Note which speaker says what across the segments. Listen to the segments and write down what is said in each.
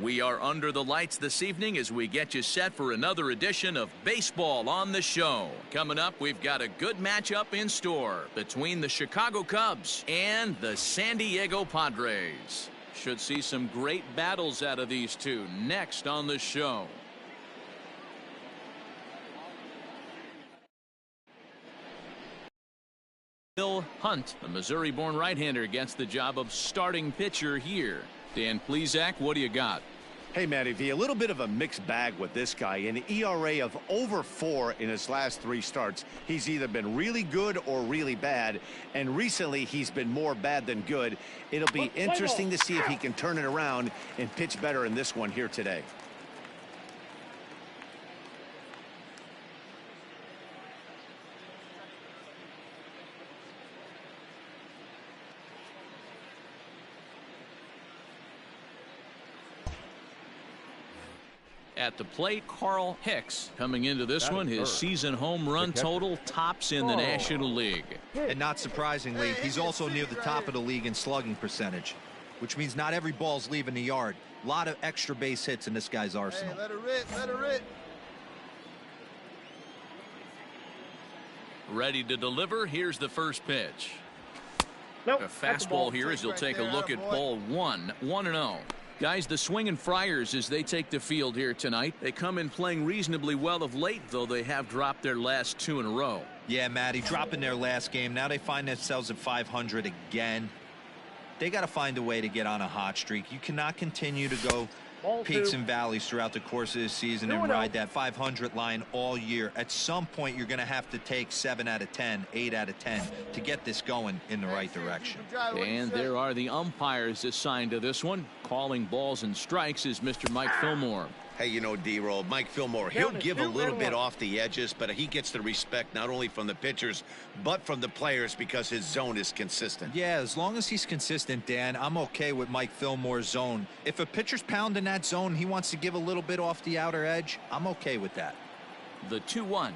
Speaker 1: We are under the lights this evening as we get you set for another edition of Baseball on the Show. Coming up, we've got a good matchup in store between the Chicago Cubs and the San Diego Padres. Should see some great battles out of these two next on the show. Bill Hunt, the Missouri-born right-hander, gets the job of starting pitcher here. Dan Plesac, what do you got?
Speaker 2: Hey, Matty V, a little bit of a mixed bag with this guy. An ERA of over 4 in his last 3 starts. He's either been really good or really bad, and recently he's been more bad than good. It'll be interesting to see if he can turn it around and pitch better in this one here today.
Speaker 1: At the plate, Carl Hicks coming into this one. His season home run total tops in the National League.
Speaker 3: And not surprisingly, he's also near the top of the league in slugging percentage, which means not every ball's leaving the yard. A lot of extra base hits in this guy's arsenal.
Speaker 4: Hey, let her rip, let her rip.
Speaker 1: Ready to deliver. Here's the first pitch.
Speaker 4: Nope,
Speaker 1: A fastball here as he'll take a look at ball 1, 1-0. Guys, the swinging Friars as they take the field here tonight. They come in playing reasonably well of late, though they have dropped their last 2 in a row.
Speaker 3: Yeah, Matty, dropping their last game. Now they find themselves at 500 again. They got to find a way to get on a hot streak. You cannot continue to go peaks and valleys throughout the course of the season and ride that 500 line all year. At some point, you're going to have to take 7 out of 10, 8 out of 10 to get this going in the right direction.
Speaker 1: And there are the umpires assigned to this one. Calling balls and strikes is Mr. Mike Fillmore.
Speaker 5: Hey, you know, D-Roll, Mike Fillmore, he'll give a little bit off the edges, but he gets the respect not only from the pitchers, but from the players because his zone is consistent.
Speaker 3: Yeah, as long as he's consistent, Dan, I'm okay with Mike Fillmore's zone. If a pitcher's pounding that zone, he wants to give a little bit off the outer edge, I'm okay with that.
Speaker 1: The 2-1.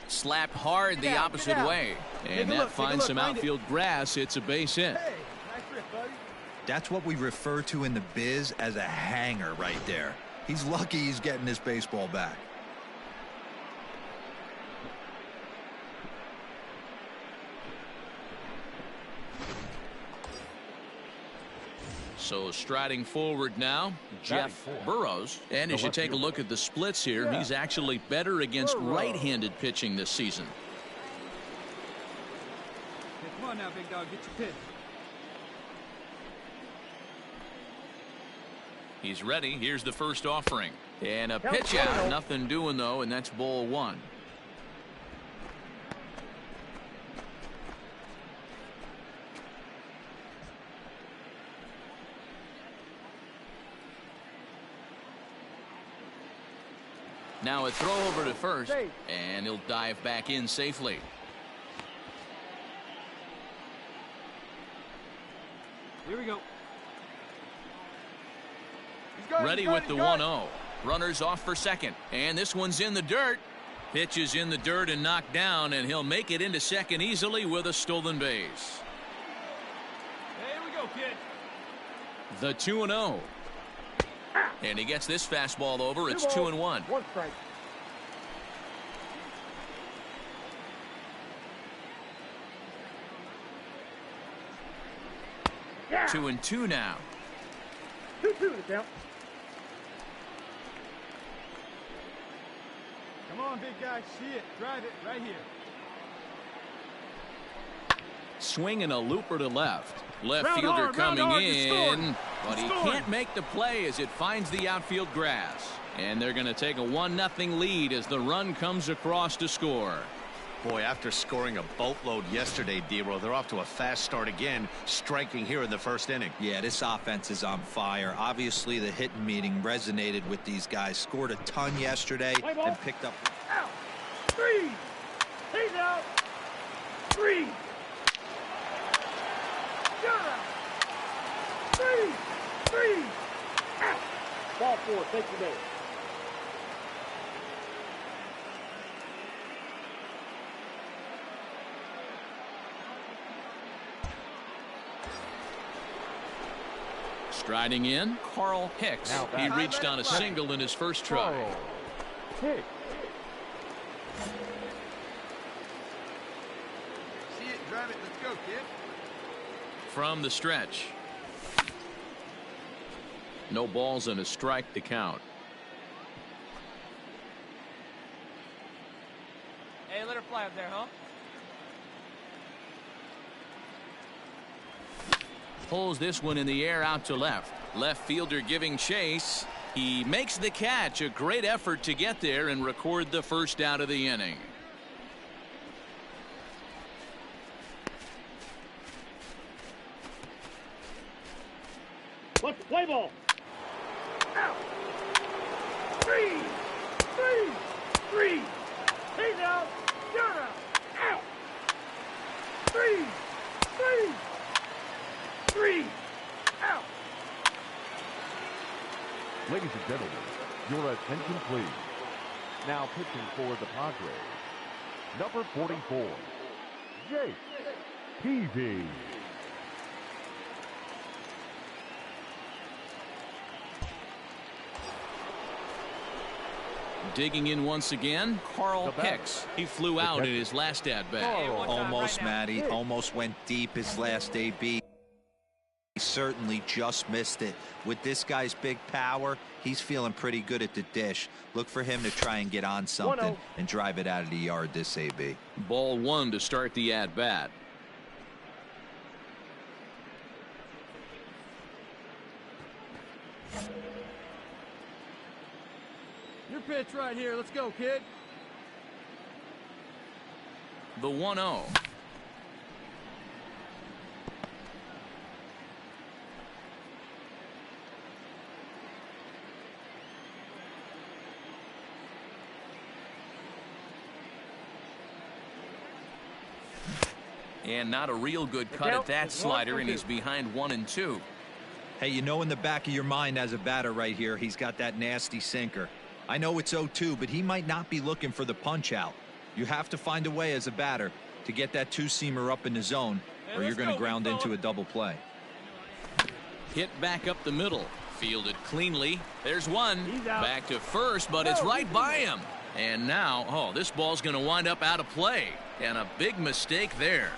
Speaker 1: Slapped hard the opposite way. And that finds some outfield grass. It's a base hit.
Speaker 4: Hey, nice rip, buddy.
Speaker 3: That's what we refer to in the biz as a hanger right there. He's lucky he's getting this baseball back.
Speaker 1: So striding forward now, Jeff Burrows. And as you take a look at the splits here, he's actually better against right-handed pitching this season.
Speaker 4: Hey, come on now, big dog, get your pitch.
Speaker 1: He's ready. Here's the first offering. And a pitch out. Nothing doing, though, and that's ball 1. Now a throw over to first, and he'll dive back in safely.
Speaker 4: Here we go.
Speaker 1: Ready with the 1-0. Runners off for second. And this one's in the dirt. Pitch is in the dirt and knocked down, and he'll make it into second easily with a stolen base.
Speaker 4: Here we go, kid.
Speaker 1: The 2-0. And he gets this fastball over. It's 2-1.
Speaker 4: One strike.
Speaker 1: Yeah. 2-2 now.
Speaker 4: 2-2 to count. Come on, big guy. See it. Drive it right here.
Speaker 1: Swinging a looper to left. Left fielder coming in, but he can't make the play as it finds the outfield grass. And they're going to take a 1-0 lead as the run comes across to score.
Speaker 2: Boy, after scoring a boatload yesterday, D-Roll, they're off to a fast start again, striking here in the first inning.
Speaker 3: Yeah, this offense is on fire. Obviously, the hitting meeting resonated with these guys. Scored a ton yesterday and picked up.
Speaker 4: Out. 3. He's out. 3. You're out. 3. Out. Ball 4. Take the base.
Speaker 1: Striding in, Carl Hicks. He reached on a single in his first try.
Speaker 4: Hicks.
Speaker 6: See it, drive it, let's go, kid.
Speaker 1: From the stretch. No balls and a strike to count.
Speaker 7: Hey, let her fly up there, huh?
Speaker 1: Pulls this one in the air out to left. Left fielder giving chase. He makes the catch. A great effort to get there and record the first out of the inning.
Speaker 4: Let's play ball. Out. Three. He's out. You're out. Out. Three. Out.
Speaker 8: Ladies and gentlemen, your attention please. Now pitching for the Padres, number 44, Jake Peavy.
Speaker 1: Digging in once again, Carl Hicks. He flew out in his last at-bat.
Speaker 3: Almost, Matty. Almost went deep his last AB. He certainly just missed it. With this guy's big power, he's feeling pretty good at the dish. Look for him to try and get on something and drive it out of the yard this AB.
Speaker 1: Ball one to start the at-bat.
Speaker 6: Your pitch right here, let's go, kid.
Speaker 1: The 1-0. And not a real good cut at that slider, and he's behind 1-2.
Speaker 3: Hey, you know in the back of your mind as a batter right here, he's got that nasty sinker. I know it's 0-2, but he might not be looking for the punch out. You have to find a way as a batter to get that two-seamer up in the zone, or you're going to ground into a double play.
Speaker 1: Hit back up the middle. Fielded cleanly. There's one. Back to first, but it's right by him. And now, this ball's going to wind up out of play. And a big mistake there.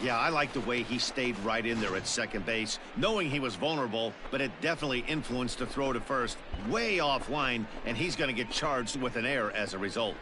Speaker 2: Yeah, I like the way he stayed right in there at second base, knowing he was vulnerable, but it definitely influenced the throw to first. Way offline, and he's going to get charged with an error as a result.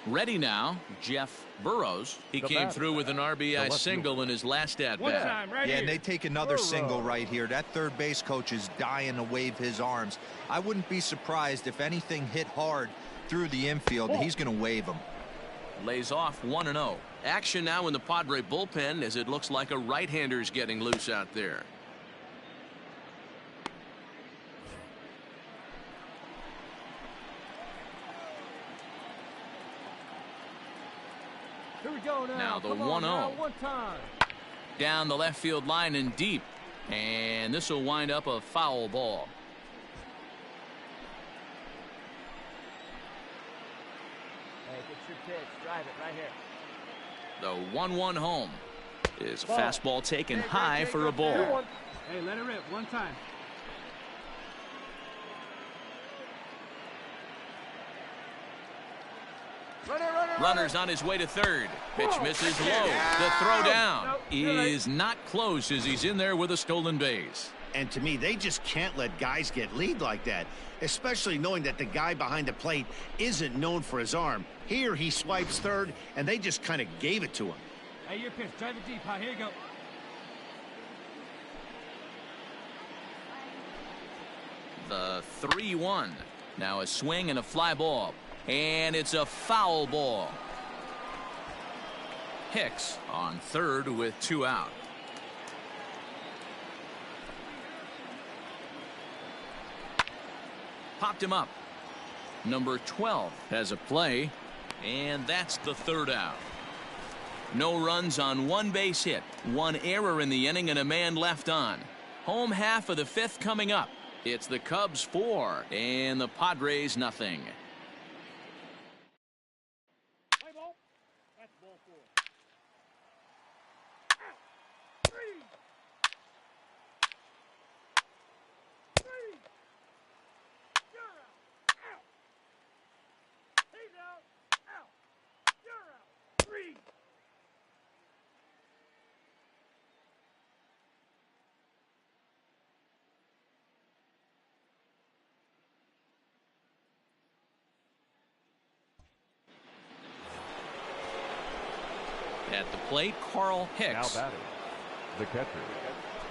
Speaker 1: Ready now, Jeff Burrows. He came through with an RBI single in his last at-bat.
Speaker 3: Yeah, and they take another single right here. That third base coach is dying to wave his arms. I wouldn't be surprised if anything hit hard through the infield. He's going to wave them.
Speaker 1: Lays off 1-0. Action now in the Padre bullpen as it looks like a right-hander's getting loose out there.
Speaker 6: Here we go
Speaker 1: Now the 1-0. Down the left field line and deep. And this will wind up a foul ball.
Speaker 7: Hey, get your pitch. Drive it right here.
Speaker 1: The 1-1 home is a fastball taken high for a ball.
Speaker 6: Hey, let it rip one time.
Speaker 1: Runner's on his way to third. Pitch misses low. The throw down is not close as he's in there with a stolen base.
Speaker 2: And to me, they just can't let guys get lead like that, especially knowing that the guy behind the plate isn't known for his arm. Here he swipes third, and they just kind of gave it to him.
Speaker 6: Hey, your pitch. Drive it deep. Here you go.
Speaker 1: The 3-1. Now a swing and a fly ball. And it's a foul ball. Hicks on third with 2 out. Popped him up. Number 12 has a play, and that's the 3rd out. No runs on 1 base hit, 1 error in the inning, and a man left on. Home half of the fifth coming up. It's the Cubs 4 and the Padres nothing.
Speaker 4: Play ball. That's ball 4. Three. You're out. Out. He's out. Out. You're out. 3.
Speaker 1: At the plate, Carl Hicks.
Speaker 8: Now batting, the catcher,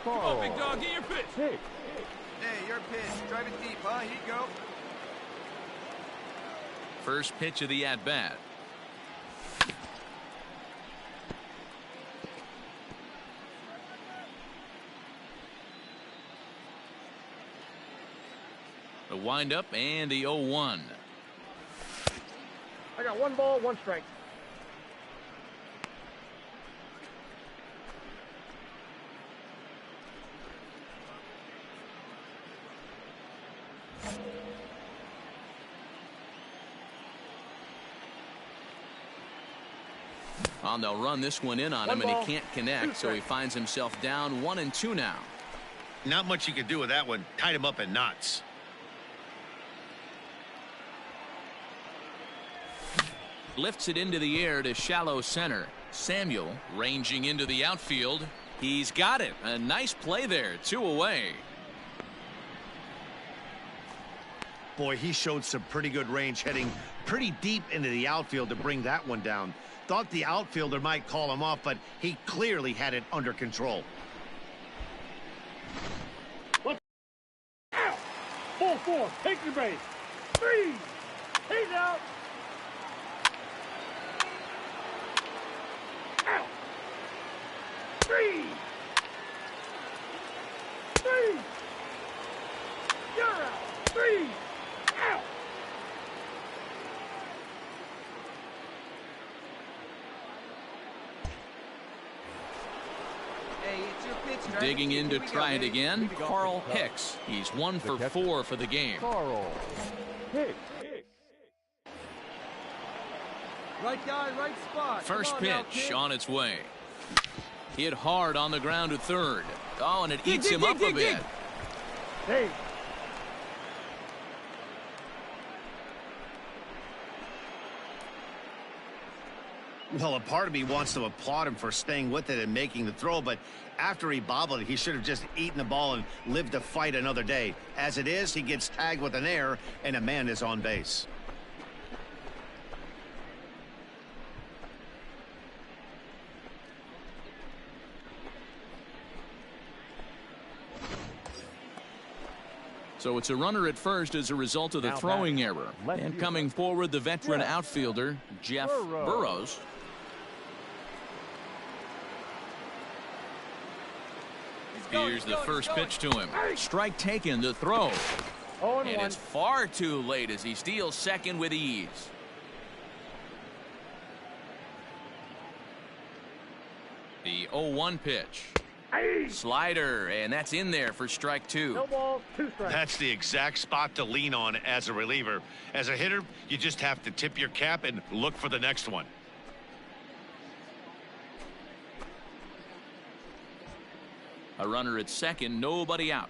Speaker 6: Come on,
Speaker 8: Carl
Speaker 6: big dog, get your pitch.
Speaker 8: Hicks.
Speaker 6: Hey, your pitch. Drive it deep, huh? Here you go.
Speaker 1: First pitch of the at-bat. The windup and the 0-1.
Speaker 4: I got 1 ball, 1 strike.
Speaker 1: And they'll run this one in on him, and he can't connect, so he finds himself down 1-2 now.
Speaker 5: Not much you can do with that one. Tied him up in knots.
Speaker 1: Lifts it into the air to shallow center. Samuel ranging into the outfield. He's got it. A nice play there. 2 away.
Speaker 2: Boy, he showed some pretty good range, heading pretty deep into the outfield to bring that one down. Thought the outfielder might call him off, but he clearly had it under control.
Speaker 4: Out. Ball 4. Take your base. 3. He's out. Out. 3. 3. You're out. 3. Out.
Speaker 6: Hey, it's your pitch. Drive
Speaker 1: Digging
Speaker 6: it
Speaker 1: in
Speaker 6: deep.
Speaker 1: to
Speaker 6: Here we
Speaker 1: try
Speaker 6: go,
Speaker 1: it
Speaker 6: baby.
Speaker 1: again. Carl Hicks. He's 1 for 4 for the game.
Speaker 8: Carl Hicks.
Speaker 6: Right guy, right spot.
Speaker 1: First
Speaker 6: Come on now,
Speaker 1: pitch
Speaker 6: kid.
Speaker 1: on its way. Hit hard on the ground to third. Oh, and it
Speaker 6: Dig,
Speaker 1: eats
Speaker 6: dig,
Speaker 1: him
Speaker 6: dig,
Speaker 1: up a
Speaker 6: dig,
Speaker 1: bit.
Speaker 6: dig.
Speaker 4: Hey.
Speaker 2: Well, a part of me wants to applaud him for staying with it and making the throw, but after he bobbled it, he should have just eaten the ball and lived to fight another day. As it is, he gets tagged with an error, and a man is on base.
Speaker 1: So it's a runner at first as a result of the
Speaker 8: Now
Speaker 1: throwing
Speaker 8: batting,
Speaker 1: error.
Speaker 8: left
Speaker 1: And
Speaker 8: fielder,
Speaker 1: coming forward, the veteran
Speaker 8: Jeff
Speaker 1: outfielder, Jeff Burrows. Here's the first pitch to him. Strike taken, the throw.
Speaker 4: 0-1.
Speaker 1: And it's far too late as he steals second with ease. The 0-1 pitch. Slider, and that's in there for strike 2.
Speaker 4: No ball, 2 strikes.
Speaker 5: That's the exact spot to lean on as a reliever. As a hitter, you just have to tip your cap and look for the next one.
Speaker 1: A runner at second, nobody out.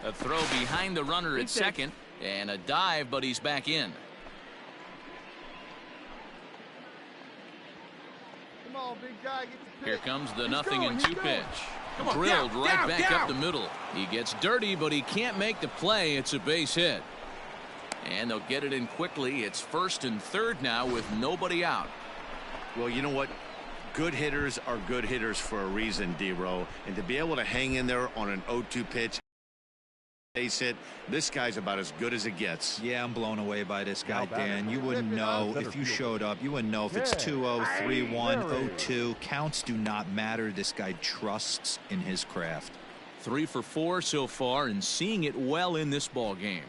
Speaker 1: A throw behind the runner at second, and a dive, but he's back in.
Speaker 6: Come on, big guy, get the pitch.
Speaker 1: Here comes the
Speaker 6: He's
Speaker 1: 0-2
Speaker 6: going.
Speaker 1: pitch.
Speaker 6: Come on,
Speaker 1: Drilled
Speaker 6: down,
Speaker 1: right
Speaker 6: down,
Speaker 1: back
Speaker 6: down.
Speaker 1: up the middle. He gets dirty, but he can't make the play. It's a base hit. And they'll get it in quickly. It's first and third now with nobody out.
Speaker 2: Well, you know what? Good hitters are good hitters for a reason, D-Row. And to be able to hang in there on an 0-2 pitch, base hit, this guy's about as good as it gets.
Speaker 3: Yeah, I'm blown away by this guy,
Speaker 8: Now batting,
Speaker 3: Dan. You wouldn't know
Speaker 8: center
Speaker 3: if you
Speaker 8: fielder.
Speaker 3: showed up. You wouldn't know if it's
Speaker 8: Yeah.
Speaker 3: 2-0, 3-1,
Speaker 8: Hey.
Speaker 3: 0-2. Counts do not matter. This guy trusts in his craft.
Speaker 1: 3 for 4 so far and seeing it well in this ball game.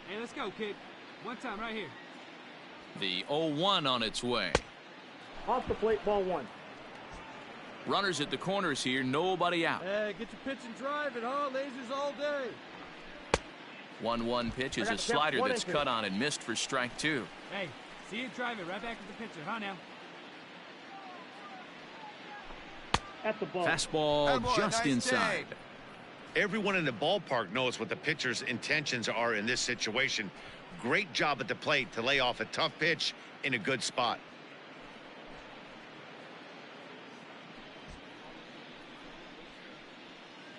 Speaker 6: Hey, let's go, kid. One time right here.
Speaker 1: The 0-1 on its way.
Speaker 4: Off the plate, ball 1.
Speaker 1: Runners at the corners here, nobody out.
Speaker 4: Hey, get your pitch and drive it, huh? Lasers all day.
Speaker 1: 1-1 pitch is a slider that's cut on and missed for strike 2.
Speaker 6: Hey, see you drive it right back to the pitcher, huh now?
Speaker 4: At the ball.
Speaker 1: Fastball just inside.
Speaker 5: Everyone in the ballpark knows what the pitcher's intentions are in this situation. Great job at the plate to lay off a tough pitch in a good spot.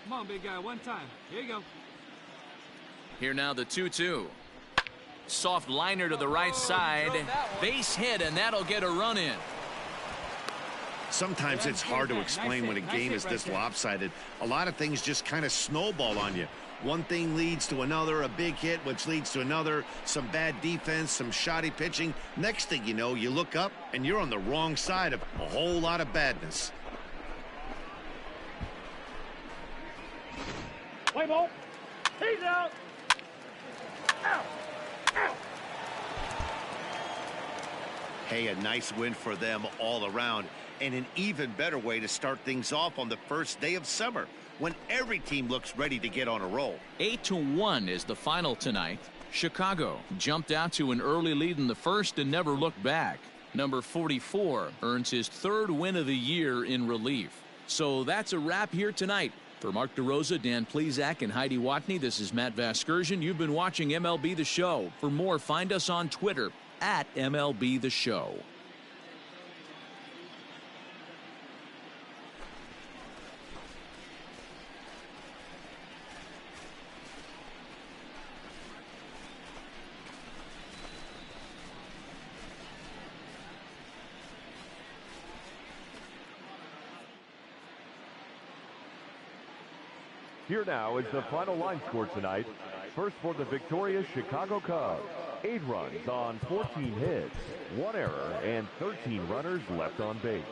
Speaker 6: Come on, big guy, one time. Here you go.
Speaker 1: Here now the 2-2. Soft liner to the right side. Base hit, and that'll get a run in.
Speaker 2: Sometimes it's hard to explain when a game is this lopsided. A lot of things just kind of snowball on you. One thing leads to another, a big hit, which leads to another, some bad defense, some shoddy pitching. Next thing you know, you look up and you're on the wrong side of a whole lot of badness.
Speaker 4: Play ball. He's out. Out. Out.
Speaker 2: Hey, a nice win for them all around, and an even better way to start things off on the first day of summer, when every team looks ready to get on a roll.
Speaker 1: 8-1 is the final tonight. Chicago jumped out to an early lead in the first and never looked back. Number 44 earns his 3rd win of the year in relief. So that's a wrap here tonight. For Mark DeRosa, Dan Plesac, and Heidi Watney, this is Matt Vasgersian. You've been watching MLB The Show. For more, find us on Twitter at MLB The Show.
Speaker 8: Here now is the final line score tonight. First for the victorious Chicago Cubs. 8 runs on 14 hits, 1 error, and 13 runners left on base.